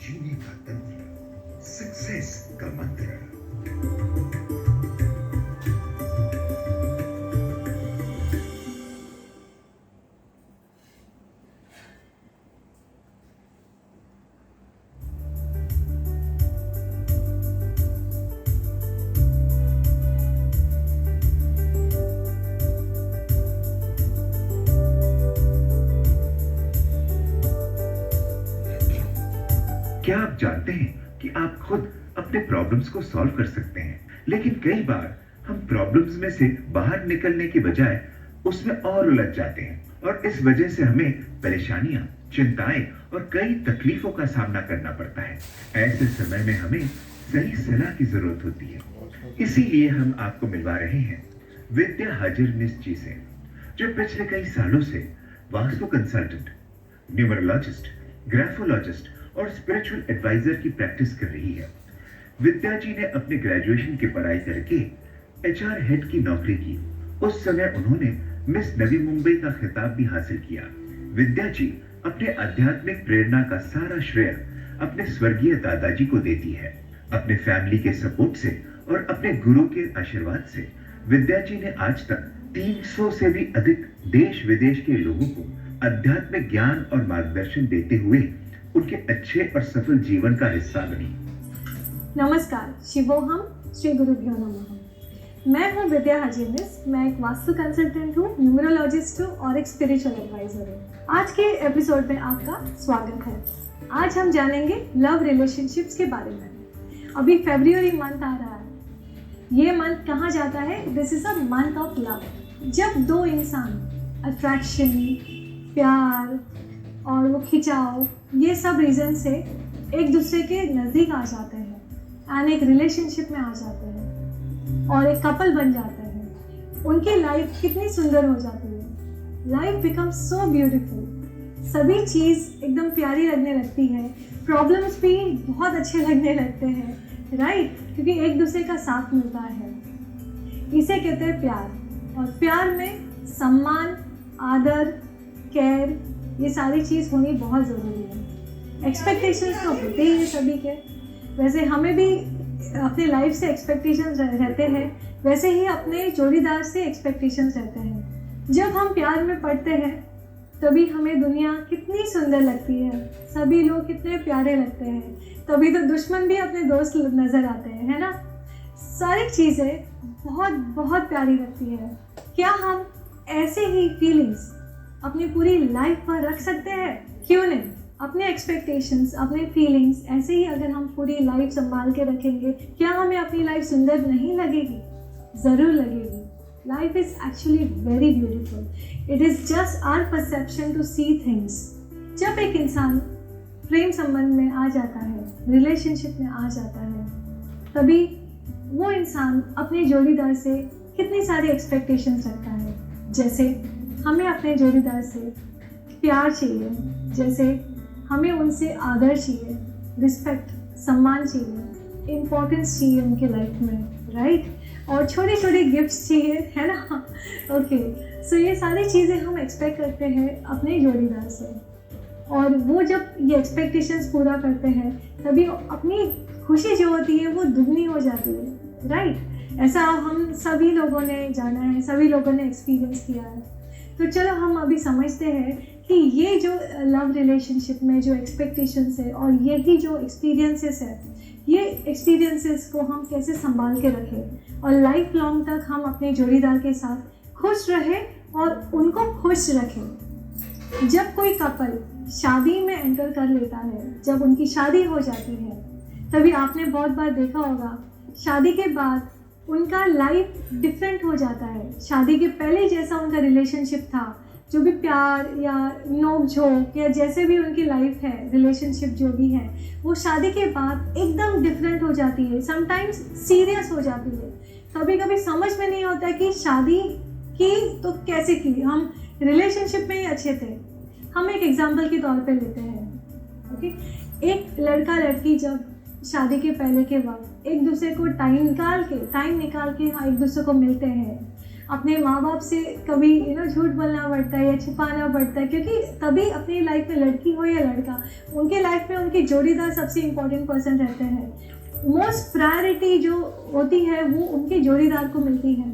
जीने का तंत्र, सक्सेस का मंत्र। क्या आप जानते हैं कि आप खुद अपने प्रॉब्लम्स को सॉल्व कर सकते हैं, लेकिन कई बार हम प्रॉब्लम्स में से बाहर निकलने की बजाय उसमें और उलझ जाते हैं और इस वजह से हमें परेशानियां, चिंताएं और कई तकलीफों का सामना करना पड़ता है। ऐसे समय में हमें सही सलाह की जरूरत होती है। इसीलिए हम आपको मिलवा रहे हैं विद्या हाजिर मिस जी से, जो पिछले कई सालों से वास्तु कंसल्टेंट, न्यूमरोलॉजिस्ट, ग्राफोलॉजिस्ट और स्पिरिचुअल एडवाइजर की प्रैक्टिस कर रही है। विद्या जी ने अपने ग्रेजुएशन की पढ़ाई करके एचआर हेड की नौकरी की। उस समय उन्होंने मिस नवी मुंबई का खिताब भी हासिल किया। विद्या जी अपने आध्यात्मिक प्रेरणा का सारा श्रेय अपने स्वर्गीय दादाजी को देती है। अपने फैमिली के सपोर्ट से और अपने गुरु के आशीर्वाद से विद्या जी ने आज तक 300 से भी अधिक देश विदेश के लोगों को आध्यात्मिक ज्ञान और मार्गदर्शन देते हुए उनके अच्छे और सफल जीवन का हिस्सा बनी। नमस्कार, शिवोहम, श्री गुरुभ्यो नमः। मैं हूँ विद्या हाजिर मिस। मैं एक वास्तु कंसल्टेंट हूँ, न्यूमरोलॉजिस्ट हूँ और एक स्पिरिचुअल एडवाइजर हूँ। आज के एपिसोड में आपका स्वागत है। आज हम जानेंगे लव रिलेशनशिप्स के बारे में। अभी फरवरी मंथ आ रहा है। ये मंथ कहा जाता है this is a month of love. जब दो इंसान अट्रैक्शन, प्यार और वो खिंचाव, ये सब रीज़न से एक दूसरे के नज़दीक आ जाते हैं एंड एक रिलेशनशिप में आ जाते हैं और एक कपल बन जाते हैं। उनकी लाइफ कितनी सुंदर हो जाती है। Life becomes so beautiful. सभी चीज़ एकदम प्यारी लगने लगती है। प्रॉब्लम्स भी बहुत अच्छे लगने लगते हैं, राइट? क्योंकि एक दूसरे का साथ मिलता है। इसे कहते हैं प्यार। और प्यार में सम्मान, आदर, केयर, ये सारी चीज़ होनी बहुत ज़रूरी है। एक्सपेक्टेशंस तो होते ही हैं सभी के। वैसे हमें भी अपने लाइफ से एक्सपेक्टेशंस रहते हैं, वैसे ही अपने जोड़ीदार से एक्सपेक्टेशंस रहते हैं। जब हम प्यार में पड़ते हैं तभी हमें दुनिया कितनी सुंदर लगती है, सभी लोग कितने प्यारे लगते हैं। तभी तो दुश्मन भी अपने दोस्त नज़र आते हैं, है ना? सारी चीज़ें बहुत बहुत प्यारी लगती है। क्या हम ऐसे ही फीलिंग्स अपनी पूरी लाइफ पर रख सकते हैं? क्यों नहीं? अपने एक्सपेक्टेशंस, अपने फीलिंग्स ऐसे ही अगर हम पूरी लाइफ संभाल के रखेंगे, क्या हमें अपनी लाइफ सुंदर नहीं लगेगी? ज़रूर लगेगी। Life is actually very beautiful. It is just our perception to see things. जब एक इंसान प्रेम संबंध में आ जाता है, रिलेशनशिप में आ जाता है, तभी वो इंसान अपने जोड़ीदार से कितनी सारी एक्सपेक्टेशंस रखता है। जैसे हमें अपने जोड़ीदार से प्यार चाहिए, जैसे हमें उनसे आदर चाहिए, रिस्पेक्ट, सम्मान चाहिए, इम्पोर्टेंस चाहिए उनकी लाइफ में, राइट? और छोटे छोटे गिफ्ट्स चाहिए, है ना? ओके, सो ये सारी चीज़ें हम एक्सपेक्ट करते हैं अपने जोड़ीदार से। और वो जब ये एक्सपेक्टेशंस पूरा करते हैं तभी अपनी खुशी जो होती है वो दुगनी हो जाती है, राइट? ऐसा हम सभी लोगों ने जाना है, सभी लोगों ने एक्सपीरियंस किया है। तो चलो हम अभी समझते हैं कि ये जो लव रिलेशनशिप में जो एक्सपेक्टेशंस है और यही जो एक्सपीरियंसेस है, ये एक्सपीरियंसेस को हम कैसे संभाल के रखें और लाइफ लॉन्ग तक हम अपने जोड़ीदार के साथ खुश रहें और उनको खुश रखें। जब कोई कपल शादी में एंटर कर लेता है, जब उनकी शादी हो जाती है, तभी आपने बहुत बार देखा होगा शादी के बाद उनका लाइफ डिफरेंट हो जाता है। शादी के पहले जैसा उनका रिलेशनशिप था, जो भी प्यार या नोक झोंक या जैसे भी उनकी लाइफ है, रिलेशनशिप जो भी है, वो शादी के बाद एकदम डिफरेंट हो जाती है। समटाइम्स सीरियस हो जाती है। कभी कभी समझ में नहीं होता कि शादी की तो कैसे की, हम रिलेशनशिप में ही अच्छे थे। हम एक एग्जाम्पल के तौर पे लेते हैं, ओके? एक लड़का लड़की जब शादी के पहले के वक्त एक दूसरे को टाइम निकाल के हाँ एक दूसरे को मिलते हैं, अपने माँ बाप से कभी झूठ बोलना पड़ता है या छुपाना पड़ता है, क्योंकि तभी अपनी लाइफ में लड़की हो या लड़का, उनके लाइफ में उनके जोड़ीदार सबसे इम्पोर्टेंट पर्सन रहते हैं। मोस्ट प्रायोरिटी जो होती है वो उनके जोड़ीदार को मिलती है।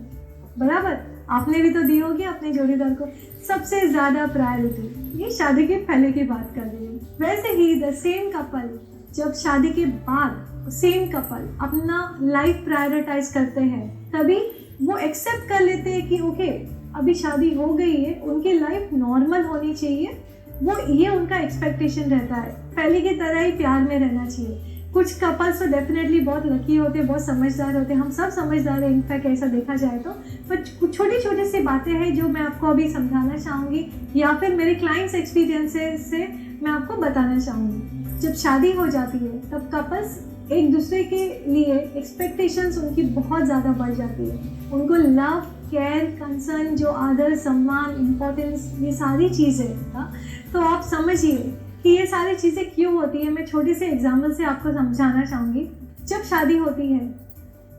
बराबर, आपने भी तो दी होगी अपने जोड़ीदार को सबसे ज़्यादा प्रायोरिटी। ये शादी के पहले की बात कर रही हूँ। वैसे ही द सेम कपल जब शादी के बाद सेम कपल अपना लाइफ प्रायोरिटाइज करते हैं, तभी वो एक्सेप्ट कर लेते हैं कि ओके अभी शादी हो गई है, उनकी लाइफ नॉर्मल होनी चाहिए। वो ये उनका एक्सपेक्टेशन रहता है, पहले की तरह ही प्यार में रहना चाहिए। कुछ कपल्स तो डेफिनेटली बहुत लकी होते हैं, बहुत समझदार होते हैं, हम सब समझदार हैं इनफैक्ट ऐसा देखा जाए तो। पर छोटी छोटी सी बातें हैं जो मैं आपको अभी समझाना चाहूँगी या फिर मेरे क्लाइंट्स एक्सपीरियंसेस से मैं आपको बताना चाहूँगी। जब शादी हो जाती है तब कपल्स एक दूसरे के लिए एक्सपेक्टेशंस उनकी बहुत ज़्यादा बढ़ जाती है। उनको लव, केयर, कंसर्न, जो आदर, सम्मान, इम्पोर्टेंस, ये सारी चीज़ें ना, तो आप समझिए कि ये सारी चीज़ें क्यों होती है। मैं छोटे से एग्जाम्पल से आपको समझाना चाहूँगी। जब शादी होती है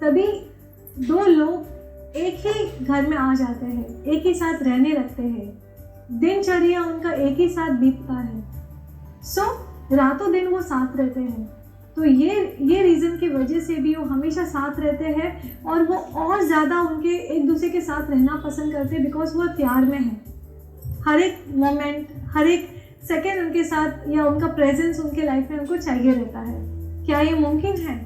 तभी दो लोग एक ही घर में आ जाते हैं, एक ही साथ रहने लगते हैं, दिनचर्या उनका एक ही साथ बीतता है। रातों दिन वो साथ रहते हैं। तो ये रीज़न की वजह से भी वो हमेशा साथ रहते हैं और वो और ज़्यादा उनके एक दूसरे के साथ रहना पसंद करते हैं, बिकॉज वो प्यार में है। हर एक मोमेंट, हर एक सेकेंड उनके साथ या उनका प्रेजेंस उनके लाइफ में उनको चाहिए रहता है। क्या ये मुमकिन है?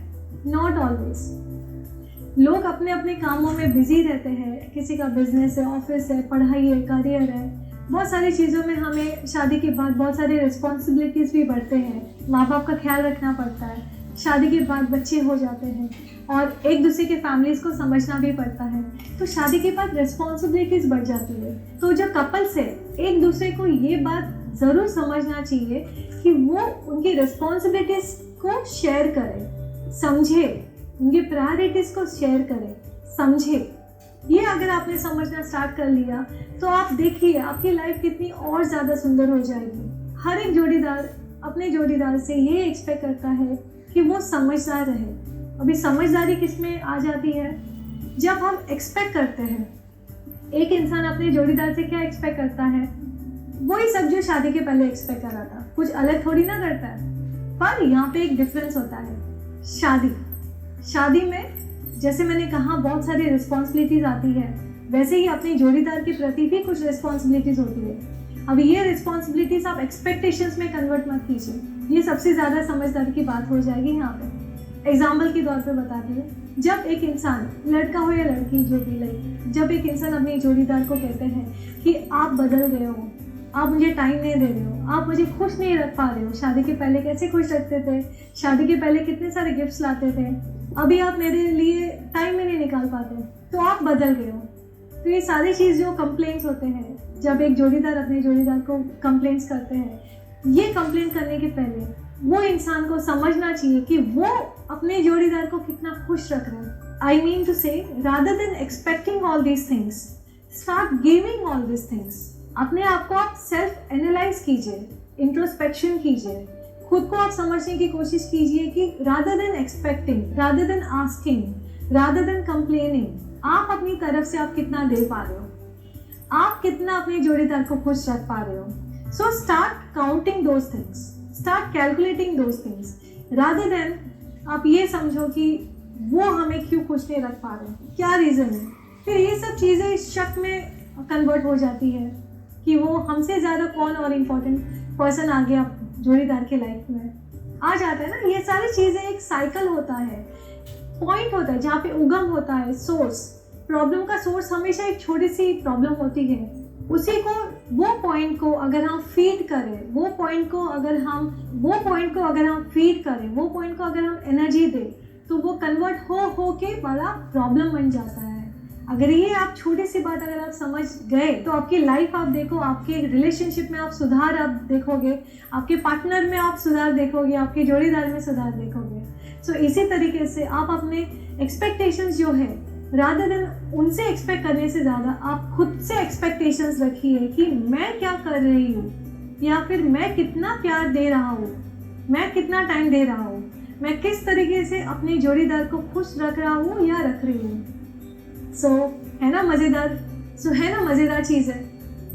Not always. लोग अपने अपने कामों में बिजी रहते हैं, किसी का बिजनेस है, ऑफिस है, पढ़ाई है, करियर है, बहुत सारी चीज़ों में हमें शादी के बाद बहुत सारे रिस्पॉन्सिबिलिटीज़ भी बढ़ते हैं। माँ बाप का ख्याल रखना पड़ता है, शादी के बाद बच्चे हो जाते हैं और एक दूसरे के फैमिलीज़ को समझना भी पड़ता है। तो शादी के बाद रिस्पॉन्सिबिलिटीज़ बढ़ जाती है। तो जो कपल्स है एक दूसरे को ये बात ज़रूर समझना चाहिए कि वो उनकी रिस्पॉन्सिबिलिटीज़ को शेयर करें, समझे, उनकी प्रायोरिटीज़ को शेयर करें, समझे। ये अगर आपने समझना स्टार्ट कर लिया तो आप देखिए आपकी लाइफ कितनी और ज़्यादा सुंदर हो जाएगी। हर एक जोड़ीदार अपने जोड़ीदार से ये एक्सपेक्ट करता है कि वो समझदार रहे। अभी समझदारी किस में आ जाती है? जब हम एक्सपेक्ट करते हैं, एक इंसान अपने जोड़ीदार से क्या एक्सपेक्ट करता है, वही सब जो शादी के पहले एक्सपेक्ट कर रहा था, कुछ अलग थोड़ी ना करता है। पर यहाँ पे एक डिफरेंस होता है। शादी में जैसे मैंने कहा बहुत सारी रिस्पॉन्सिबिलिटीज़ आती है, वैसे ही अपने जोड़ीदार के प्रति भी कुछ रिस्पॉन्सिबिलिटीज़ होती है। अब ये रिस्पॉन्सिबिलिटीज़ आप एक्सपेक्टेशंस में कन्वर्ट मत कीजिए, ये सबसे ज़्यादा समझदारी की बात हो जाएगी। यहाँ पे एग्जाम्पल के तौर पे बताती हूँ। जब एक इंसान, लड़का हो या लड़की जो भी लाइक, जब एक इंसान अपने जोड़ीदार को कहते हैं कि आप बदल गए हो, आप मुझे टाइम नहीं दे रहे हो, आप मुझे खुश नहीं रख पा रहे हो, शादी के पहले कैसे खुश रखते थे, शादी के पहले कितने सारे गिफ्ट्स लाते थे, अभी आप मेरे लिए टाइम में नहीं निकाल पाते, तो आप बदल गए हो। तो ये सारी चीज़ जो कंप्लेंट्स होते हैं, जब एक जोड़ीदार अपने जोड़ीदार को कंप्लेंट्स करते हैं, ये कंप्लेंट करने के पहले वो इंसान को समझना चाहिए कि वो अपने जोड़ीदार को कितना खुश रख रहे हैं। आई मीन टू से, rather than expecting all these things, start giving all these things. अपने आप को आप सेल्फ एनालाइज कीजिए, इंट्रोस्पेक्शन कीजिए, खुद को आप समझने की कोशिश कीजिए कि rather than expecting, rather than asking, rather than complaining, आप अपनी तरफ से आप कितना दे पा रहे हो, आप कितना अपने जोड़ीदार को खुश रख पा रहे हो। So start counting those things, start calculating those things, rather than आप ये समझो कि वो हमें क्यों खुश नहीं रख पा रहे, क्या रीज़न है। फिर ये सब चीज़ें शक में कन्वर्ट हो जाती है कि वो हमसे ज़्यादा कौन और इम्पोर्टेंट पर्सन आ गया जोड़ीदार के लाइफ में आ जाता है ना। ये सारी चीज़ें एक साइकिल होता है, पॉइंट होता है जहाँ पे उगम होता है, सोर्स। प्रॉब्लम का सोर्स हमेशा एक छोटी सी प्रॉब्लम होती है, उसी को, वो पॉइंट को अगर हम फीड करें, वो पॉइंट को अगर हम फीड करें, वो पॉइंट को अगर हम एनर्जी दें, तो वो कन्वर्ट हो के बड़ा प्रॉब्लम बन जाता है। अगर ये आप छोटी सी बात अगर आप समझ गए तो आपकी लाइफ आप देखो, आपके रिलेशनशिप में आप सुधार आप देखोगे, आपके पार्टनर में आप सुधार देखोगे, आपके जोड़ीदार में सुधार देखोगे। सो इसी तरीके से आप अपने एक्सपेक्टेशंस जो है, रादर देन उनसे एक्सपेक्ट करने से ज़्यादा आप खुद से एक्सपेक्टेशंस रखिए कि मैं क्या कर रही हूँ, या फिर मैं कितना प्यार दे रहा हूँ, मैं कितना टाइम दे रहा हूँ, मैं किस तरीके से अपने जोड़ीदार को खुश रख रहा हूँ या रख रही हूँ। सो है ना मज़ेदार? है ना मज़ेदार चीज़ है,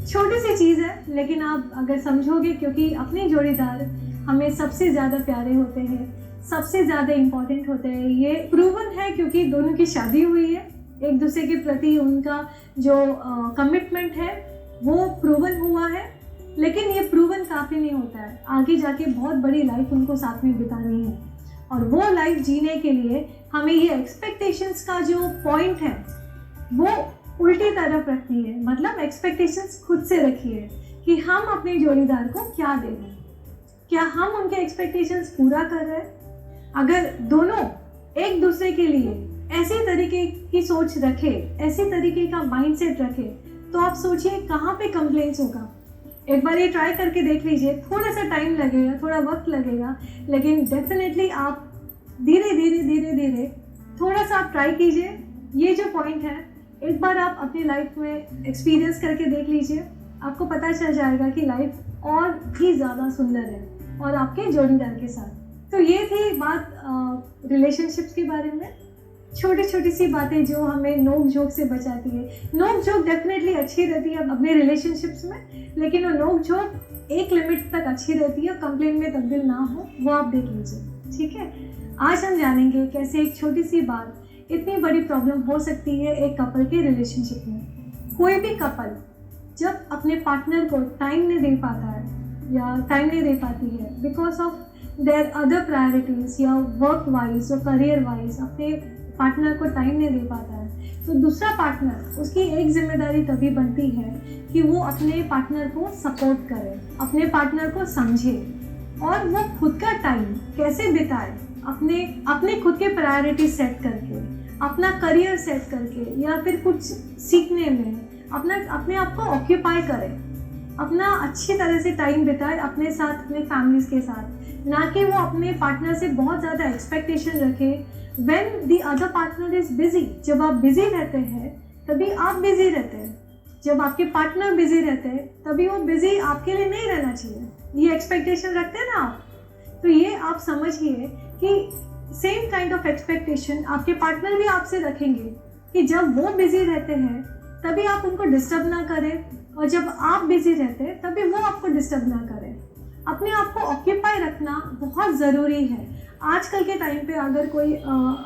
छोटी सी चीज़ है, लेकिन आप अगर समझोगे, क्योंकि अपने जोड़ीदार हमें सबसे ज़्यादा प्यारे होते हैं, सबसे ज़्यादा इम्पोर्टेंट होते हैं। ये प्रूवन है क्योंकि दोनों की शादी हुई है, एक दूसरे के प्रति उनका जो कमिटमेंट है वो प्रूवन हुआ है। लेकिन ये प्रूवन काफ़ी नहीं होता है, आगे जाके बहुत बड़ी लाइफ उनको साथ में बितानी है, और वो लाइफ जीने के लिए हमें ये एक्सपेक्टेशंस का जो पॉइंट है वो उल्टी तरफ रखनी है। मतलब एक्सपेक्टेशंस खुद से रखिए कि हम अपने जोड़ीदार को क्या दे रहे हैं, क्या हम उनके एक्सपेक्टेशंस पूरा कर रहे हैं। अगर दोनों एक दूसरे के लिए ऐसी तरीके की सोच रखे, ऐसी तरीके का माइंडसेट रखे, तो आप सोचिए कहाँ पे कंप्लेंट्स होगा। एक बार ये ट्राई करके देख लीजिए, थोड़ा सा टाइम लगेगा, थोड़ा वक्त लगेगा, लेकिन डेफिनेटली आप धीरे धीरे धीरे धीरे थोड़ा सा आप ट्राई कीजिए। ये जो पॉइंट है एक बार आप अपनी लाइफ में एक्सपीरियंस करके देख लीजिए, आपको पता चल जाएगा कि लाइफ और भी ज़्यादा सुंदर है, और आपके जोड़ीदार के साथ। तो ये थी बात रिलेशनशिप्स के बारे में, छोटी छोटी सी बातें जो हमें नोक झोंक से बचाती है। नोक झोंक डेफिनेटली अच्छी रहती है अपने रिलेशनशिप्स में, लेकिन वो नोक झोंक एक लिमिट तक अच्छी रहती है, कंप्लेंट में तब्दील ना हो, वो आप देख लीजिए। ठीक है, आज हम जानेंगे कैसे एक छोटी सी बात इतनी बड़ी प्रॉब्लम हो सकती है एक कपल के रिलेशनशिप में। कोई भी कपल जब अपने पार्टनर को टाइम नहीं दे पाता है या टाइम नहीं दे पाती है because of their other priorities, या वर्क वाइज या करियर वाइज अपने पार्टनर को टाइम नहीं दे पाता है, तो दूसरा पार्टनर, उसकी एक जिम्मेदारी तभी बनती है कि वो अपने पार्टनर को सपोर्ट करे, अपने पार्टनर को समझे, और वो खुद का टाइम कैसे बिताए, अपने खुद के प्रायोरिटी सेट करके, अपना करियर सेट करके, या फिर कुछ सीखने में अपने आप को ऑक्यूपाई करे, अपना अच्छी तरह से टाइम बिताए अपने साथ, अपने फैमिलीज के साथ, ना कि वो अपने पार्टनर से बहुत ज़्यादा एक्सपेक्टेशन रखे। When the other partner is busy, जब आप बिजी रहते हैं तभी आप बिजी रहते हैं, जब आपके पार्टनर बिजी रहते हैं तभी वो बिजी आपके लिए नहीं रहना चाहिए। ये एक्सपेक्टेशन रखते हैं ना आप, तो ये आप समझिए कि सेम काइंड ऑफ एक्सपेक्टेशन आपके पार्टनर भी आपसे रखेंगे कि जब वो बिजी रहते हैं तभी आप उनको डिस्टर्ब ना करें, और जब आप बिजी रहते हैं तभी वो आपको डिस्टर्ब ना करें। अपने आप को ऑक्यूपाई रखना बहुत ज़रूरी है। आजकल के टाइम पे अगर कोई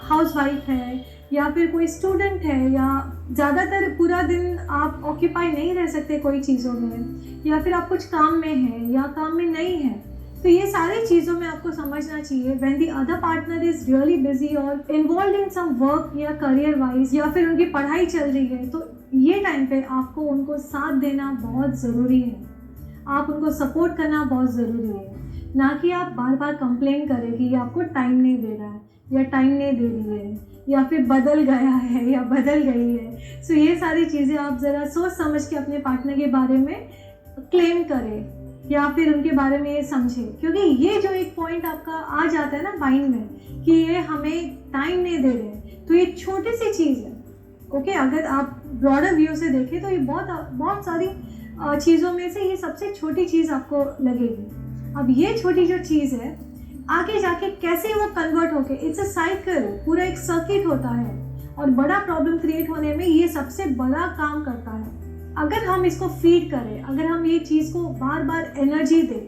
हाउसवाइफ है या फिर कोई स्टूडेंट है, या ज़्यादातर पूरा दिन आप ऑक्यूपाई नहीं रह सकते कोई चीज़ों में, या फिर आप कुछ काम में हैं या काम में नहीं हैं, तो ये सारी चीज़ों में आपको समझना चाहिए when the other partner is really busy और इन्वॉल्व इन सम वर्क या करियर वाइज, या फिर उनकी पढ़ाई चल रही है, तो ये टाइम पे आपको उनको साथ देना बहुत ज़रूरी है, आप उनको सपोर्ट करना बहुत ज़रूरी है। ना कि आप बार बार कंप्लेन करें कि ये आपको टाइम नहीं दे रहा है, या टाइम नहीं दे रही है, या फिर बदल गया है या बदल गई है। सो ये सारी चीज़ें आप ज़रा सोच समझ के अपने पार्टनर के बारे में क्लेम करें, या फिर उनके बारे में ये समझें, क्योंकि ये जो एक पॉइंट आपका आ जाता है ना माइंड में कि ये हमें टाइम नहीं दे रहे, तो ये छोटी सी चीज़ है। ओके, अगर आप ब्रॉडर व्यू से देखें तो ये बहुत सारी चीज़ों में से ये सबसे छोटी चीज़ आपको लगेगी। अब ये छोटी जो चीज़ है आगे जाके कैसे वो कन्वर्ट होके, इट्स अ साइकिल, पूरा एक सर्किट होता है, और बड़ा प्रॉब्लम क्रिएट होने में ये सबसे बड़ा काम करता है। अगर हम इसको फीड करें, अगर हम ये चीज़ को बार बार एनर्जी दें,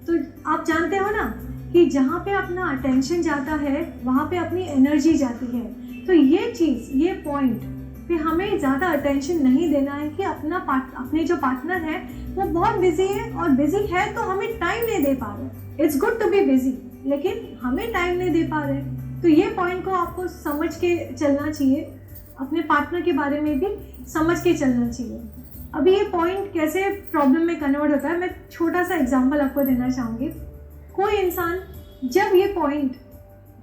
तो आप जानते हो ना कि जहाँ पे अपना अटेंशन जाता है वहाँ पे अपनी एनर्जी जाती है। तो ये चीज़, ये पॉइंट पे हमें ज़्यादा अटेंशन नहीं देना है कि अपने जो पार्टनर है वो बहुत बिजी है, और बिजी है तो हमें टाइम नहीं दे पा रहे। It's good to be busy, लेकिन हमें टाइम नहीं दे पा रहे। तो ये पॉइंट को आपको समझ के चलना चाहिए, अपने पार्टनर के बारे में भी समझ के चलना चाहिए। अभी ये पॉइंट कैसे प्रॉब्लम में कन्वर्ट होता है, मैं छोटा सा एग्जांपल आपको देना चाहूँगी। कोई इंसान जब ये पॉइंट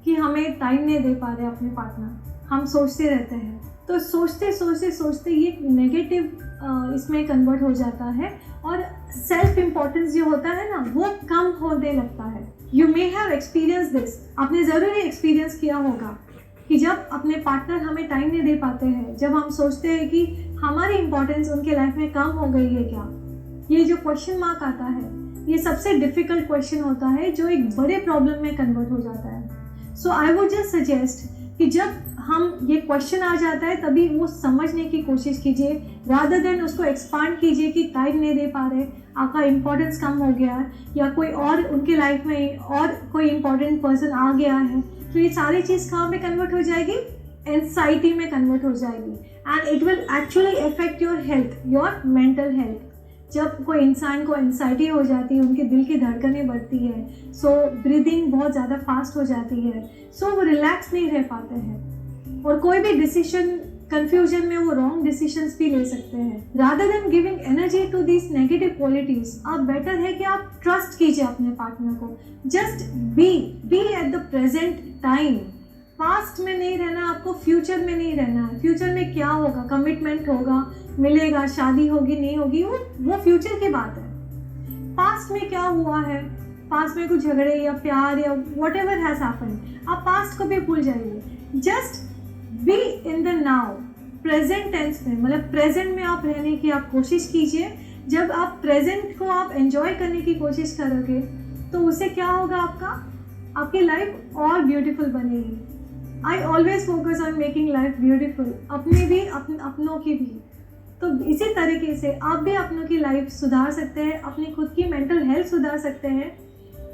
कि हमें टाइम नहीं दे पा रहे अपने पार्टनर, हम सोचते रहते हैं, तो सोचते सोचते सोचते ये नेगेटिव इसमें कन्वर्ट हो जाता है, और सेल्फ इम्पोर्टेंस जो होता है ना वो कम होने लगता है। You may have experience this, आपने ज़रूर एक्सपीरियंस किया होगा कि जब अपने पार्टनर हमें टाइम नहीं दे पाते हैं, जब हम सोचते हैं कि हमारी इम्पोर्टेंस उनके लाइफ में कम हो गई है क्या, ये जो क्वेश्चन मार्क आता है, ये सबसे डिफिकल्ट क्वेश्चन होता है जो एक बड़े प्रॉब्लम में कन्वर्ट हो जाता है। सो आई वुड जस्ट सजेस्ट कि जब हम ये क्वेश्चन आ जाता है तभी वो समझने की कोशिश कीजिए, रादर देन उसको एक्सपांड कीजिए कि टाइम नहीं दे पा रहे, आपका इम्पोर्टेंस कम हो गया है, या कोई और उनके लाइफ में और कोई इम्पोर्टेंट पर्सन आ गया है, तो ये सारी चीज़ कहाँ में कन्वर्ट हो जाएगी, एंजाइटी में कन्वर्ट हो जाएगी, and it will actually affect your health, your mental health. जब कोई इंसान को एंजाइटी हो जाती है, उनके दिल की धड़कनें बढ़ती है, सो ब्रीदिंग बहुत ज़्यादा फास्ट हो जाती है, सो वो रिलैक्स नहीं रह पाते हैं, और कोई भी डिसीजन कंफ्यूजन में वो रॉन्ग डिसीजंस भी ले सकते हैं। Rather than giving energy to this negative qualities, अब बेटर है कि आप ट्रस्ट कीजिए अपने पार्टनर को, just be at the present time. Past में नहीं रहना आपको, फ्यूचर में नहीं रहना है। फ्यूचर में क्या होगा, कमिटमेंट होगा, मिलेगा, शादी होगी नहीं होगी, वो फ्यूचर की बात है। पास्ट में क्या हुआ है, पास्ट में कुछ झगड़े या प्यार या वट एवर हैज हैपेंड, आप पास्ट को भी भूल जाइए। Just be in the now, present tense में, मतलब प्रेजेंट में आप रहने की आप कोशिश कीजिए। जब आप प्रेजेंट को आप एंजॉय करने की कोशिश करोगे तो उससे क्या होगा, आपकी लाइफ और ब्यूटीफुल बनेगी। I always focus on making life beautiful, अपने भी अपनों की भी। तो इसी तरीके से आप भी अपनों की लाइफ सुधार सकते हैं, अपनी खुद की मेंटल हेल्थ सुधार सकते हैं।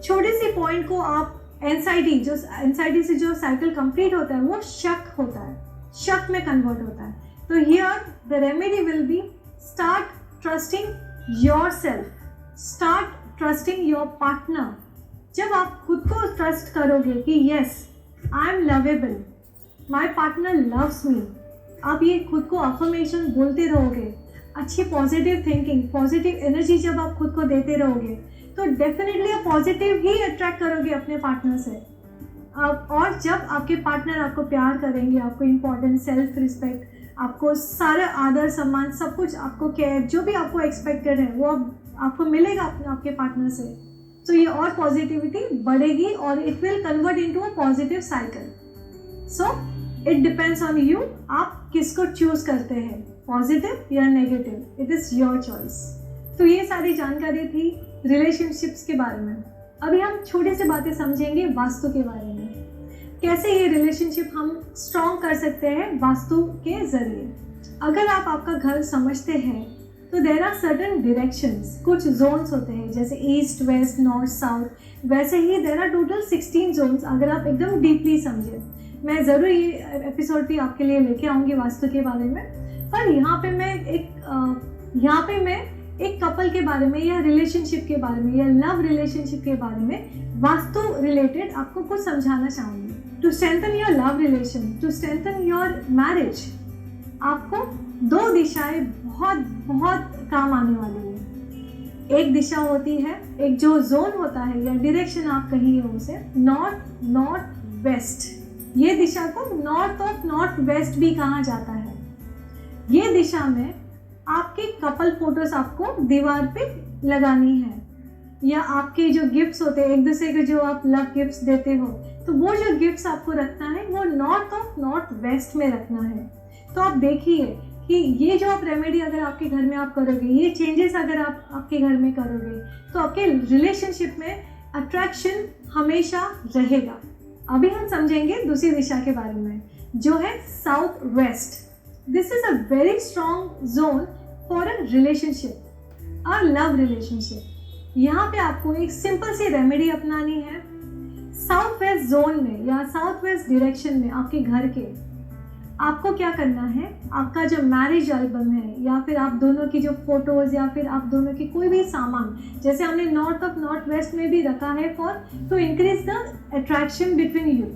छोटे सी पॉइंट को आप एंजाइटी से जो साइकिल कंप्लीट होता है वो शक होता है, शक में कन्वर्ट होता है। तो here the remedy will be start trusting yourself, start trusting your partner. जब आप खुद को ट्रस्ट करोगे कि yes I am lovable, my partner loves me, आप ये खुद को अफर्मेशन बोलते रहोगे, अच्छी पॉजिटिव थिंकिंग, पॉजिटिव एनर्जी जब आप खुद को देते रहोगे तो डेफिनेटली आप पॉजिटिव ही अट्रैक्ट करोगे अपने पार्टनर से। और जब आपके पार्टनर आपको प्यार करेंगे, आपको इम्पोर्टेंस, सेल्फ रिस्पेक्ट, आपको सारा आदर सम्मान, सब कुछ आपको केयर, जो भी आपको एक्सपेक्टेड है वो आपको मिलेगा आपके पार्टनर से, तो ये और पॉजिटिविटी बढ़ेगी और it will convert into a positive cycle. So it depends on you, आप किसको चूज करते हैं, पॉजिटिव या negative, it is your choice. तो ये सारी जानकारी थी रिलेशनशिप्स के बारे में। अभी हम छोटे से बातें समझेंगे वास्तु के बारे में, कैसे ये रिलेशनशिप हम स्ट्रॉन्ग कर सकते हैं वास्तु के जरिए। अगर आप आपका घर समझते हैं तो देर आर सर्टन डिरेक्शंस, कुछ जोन्स होते हैं जैसे ईस्ट, वेस्ट, नॉर्थ, साउथ, वैसे ही देर आर टोटल 16 जोन्स। अगर आप एकदम डीपली समझे, मैं ज़रूर ये एपिसोड भी आपके लिए लेके आऊँगी वास्तु के बारे में, पर यहाँ पे मैं एक कपल के बारे में या रिलेशनशिप के बारे में या लव रिलेशनशिप के बारे में वास्तु रिलेटेड आपको कुछ समझाना चाहूँगी। To strengthen your love relation, to strengthen your marriage, आपको 2 दिशाएं बहुत काम आने वाली है। एक दिशा होती है, एक जो जोन होता है या डायरेक्शन आप कहिए उसे, नॉर्थ वेस्ट। ये दिशा को नॉर्थ ऑफ नॉर्थ वेस्ट भी कहा जाता है। ये दिशा में आपके कपल फोटोज आपको दीवार पे लगानी है, या आपके जो गिफ्ट्स होते हैं एक दूसरे के, जो आप लव गिफ्ट्स देते हो, तो वो जो गिफ्ट्स आपको रखना है वो नॉर्थ ऑफ नॉर्थ वेस्ट में रखना है। तो आप देखिए कि ये जो आप रेमेडी अगर आपके घर में आप करोगे, ये चेंजेस अगर आप आपके घर में करोगे, तो आपके रिलेशनशिप में अट्रैक्शन हमेशा रहेगा। अभी हम समझेंगे दूसरी दिशा के बारे में जो है south west. This is a very strong zone for a relationship, a love relationship. यहाँ पे आपको एक सिंपल सी रेमेडी अपनानी है। साउथ वेस्ट जोन में या साउथ वेस्ट डायरेक्शन में आपके घर के आपको क्या करना है, आपका जो मैरिज एल्बम है या फिर आप दोनों की जो फोटोज या फिर आप दोनों की कोई भी सामान, जैसे हमने नॉर्थ ऑफ नॉर्थ वेस्ट में भी रखा है for to increase the attraction between you,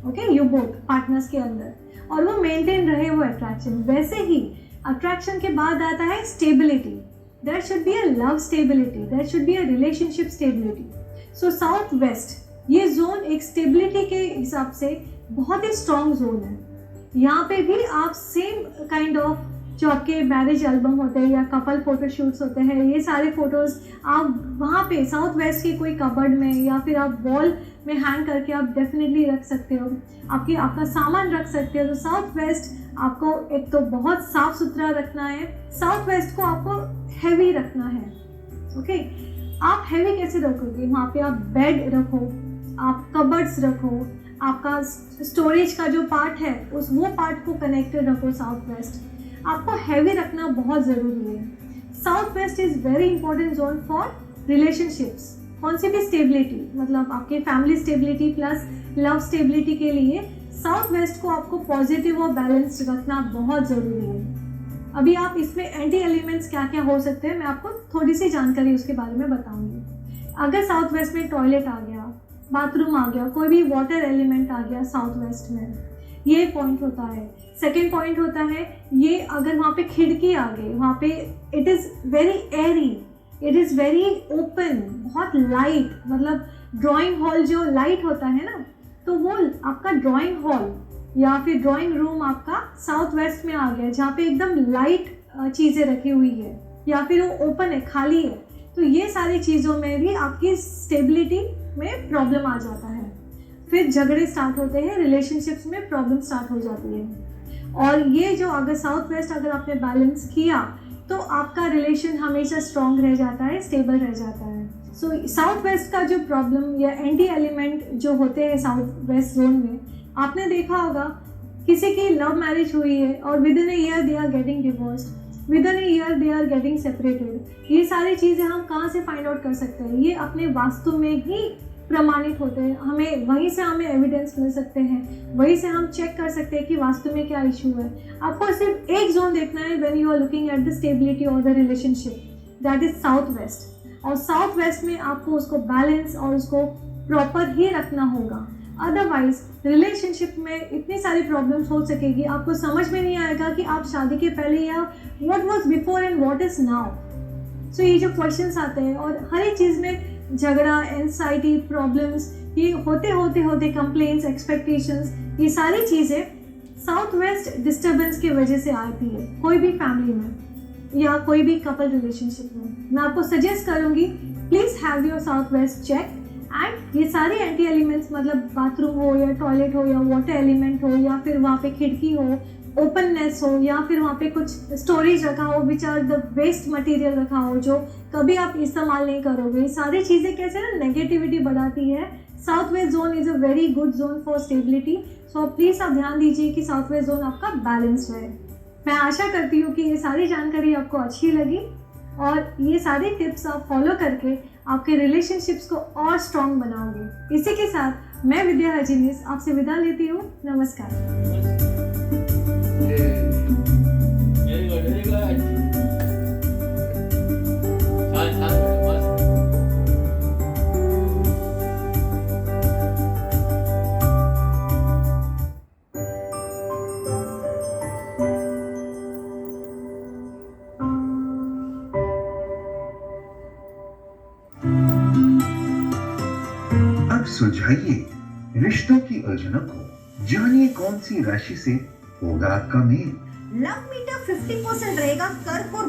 okay, you both partners के अंदर, और वो मेंटेन रहे वो अट्रैक्शन। वैसे ही अट्रैक्शन के बाद आता है stability. There should be a love stability, there should be a relationship stability. So south west ये जोन एक स्टेबिलिटी के हिसाब से बहुत ही स्ट्रॉन्ग जोन है। यहाँ पे भी आप सेम काइंड ऑफ जो आपके मैरिज एल्बम होते हैं या कपल फोटोशूट्स होते हैं, ये सारे फोटोज़ आप वहाँ पे साउथ वेस्ट के कोई कबर्ड में या फिर आप वॉल में हैंग करके आप डेफिनेटली रख सकते हो, आपका सामान रख सकते हो। तो साउथ वेस्ट आपको एक तो बहुत साफ सुथरा रखना है, साउथ वेस्ट को आपको हैवी रखना है, ओके। आप हैवी कैसे रखोगे, वहाँ पे आप बेड रखो, आप कबर्ड्स रखो, आपका स्टोरेज का जो पार्ट है उस वो पार्ट को कनेक्टेड रखो साउथ वेस्ट। आपको हैवी रखना बहुत ज़रूरी है। South west is very important zone for relationships. कौन सी भी स्टेबिलिटी, मतलब आपके family stability plus love stability के लिए साउथ वेस्ट को आपको पॉजिटिव और बैलेंस्ड रखना बहुत ज़रूरी है। अभी आप इसमें एंटी एलिमेंट्स क्या क्या हो सकते हैं मैं आपको थोड़ी सी जानकारी उसके बारे में बताऊंगी। अगर साउथ वेस्ट में टॉयलेट आ गया, बाथरूम आ गया, कोई भी वाटर एलिमेंट आ गया साउथ वेस्ट में, ये पॉइंट होता है। सेकेंड पॉइंट होता है ये अगर वहाँ पे खिड़की आ गई, वहाँ पे it is very Airy, it is very open, बहुत लाइट, मतलब ड्राइंग हॉल जो लाइट होता है ना, तो वो आपका ड्राइंग हॉल या फिर ड्राइंग रूम आपका साउथ वेस्ट में आ गया जहाँ पे एकदम लाइट चीज़ें रखी हुई है या फिर वो ओपन है, खाली है, तो ये सारी चीज़ों में भी आपकी स्टेबिलिटी में प्रॉब्लम आ जाता है। फिर झगड़े स्टार्ट होते हैं, रिलेशनशिप्स में प्रॉब्लम स्टार्ट हो जाती है। और ये जो अगर साउथ वेस्ट अगर आपने बैलेंस किया तो आपका रिलेशन हमेशा स्ट्रॉन्ग रह जाता है, स्टेबल रह जाता है। सो साउथ वेस्ट का जो प्रॉब्लम या एंटी एलिमेंट जो होते हैं साउथ वेस्ट जोन में, आपने देखा होगा किसी की लव मैरिज हुई है और within a year they are getting divorced, within a year they are getting separated. ये सारी चीज़ें हम कहाँ से फाइंड आउट कर सकते हैं? ये अपने वास्तु में ही प्रमाणित होते हैं। हमें वहीं से हमें एविडेंस मिल सकते हैं, वहीं से हम चेक कर सकते हैं कि वास्तु में क्या इशू है। आपको सिर्फ एक जोन देखना है when you are looking at the stability और the relationship, that is south west. और साउथ वेस्ट में आपको उसको बैलेंस और उसको प्रॉपर ही रखना होगा, अदरवाइज रिलेशनशिप में इतनी सारी प्रॉब्लम्स हो सकेगी, आपको समझ में नहीं आएगा कि आप शादी के पहले या what was before and what is now. So ये जो क्वेश्चंस आते हैं और हर एक चीज़ में झगड़ा, एंजाइटी, प्रॉब्लम्स, ये होते कंप्लेंट्स, एक्सपेक्टेशंस, ये सारी चीज़ें साउथ वेस्ट डिस्टर्बेंस की वजह से आती है। कोई भी फैमिली में या कोई भी कपल रिलेशनशिप में मैं आपको सजेस्ट करूँगी please have your south west check. And ये सारे एंटी एलिमेंट्स, मतलब बाथरूम हो या टॉयलेट हो या वाटर एलिमेंट हो या फिर वहाँ पे खिड़की हो, ओपननेस हो या फिर वहाँ पे कुछ स्टोरेज रखा हो which are the waste material रखा हो जो कभी आप इस्तेमाल नहीं करोगे, ये सारी चीज़ें कैसे ना नेगेटिविटी बढ़ाती है। South west zone is a very good zone for stability. So please आप ध्यान दीजिए कि साउथ वेस्ट जोन आपका बैलेंस रहे। मैं आशा करती हूँ कि ये सारी जानकारी आपको अच्छी लगी और ये सारे टिप्स आप फॉलो करके आपके रिलेशनशिप्स को और स्ट्रॉन्ग बनाओगे। इसी के साथ मैं विद्या हजीनिस आपसे विदा लेती हूँ। नमस्कार। Very good, very good. छान मस्त. अब सुलझाइए रिश्तों की उलझनों को, जानिए कौन सी राशि से होगा आपका मेल। लव मीटर 50% रहेगा, कर्क और